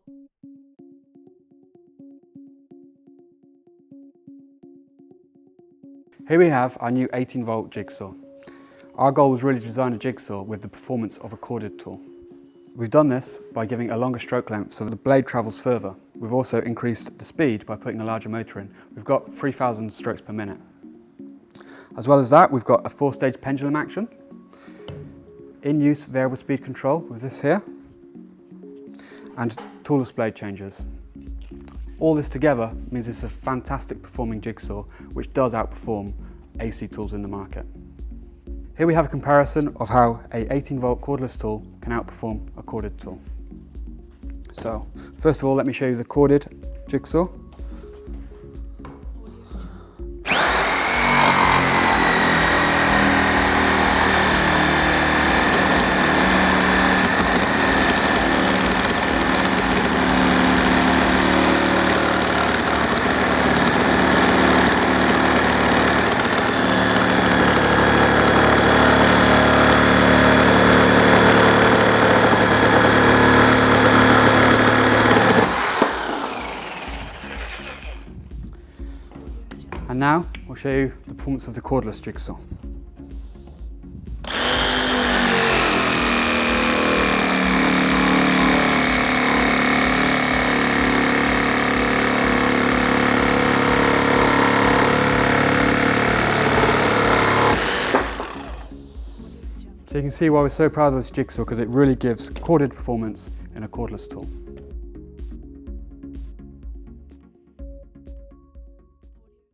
Here we have our new 18-volt jigsaw. Our goal was really to design a jigsaw with the performance of a corded tool. We've done this by giving a longer stroke length so that the blade travels further. We've also increased the speed by putting a larger motor in. We've got 3,000 strokes per minute. As well as that, we've got a 4-stage pendulum action, in-use variable speed control with this here, and toolless blade changes. All this together means it's a fantastic performing jigsaw which does outperform AC tools in the market. Here we have a comparison of how a 18-volt cordless tool can outperform a corded tool. So, first of all, let me show you the corded jigsaw. And now I'll show you the performance of the cordless jigsaw. So you can see why we're so proud of this jigsaw, because it really gives corded performance in a cordless tool.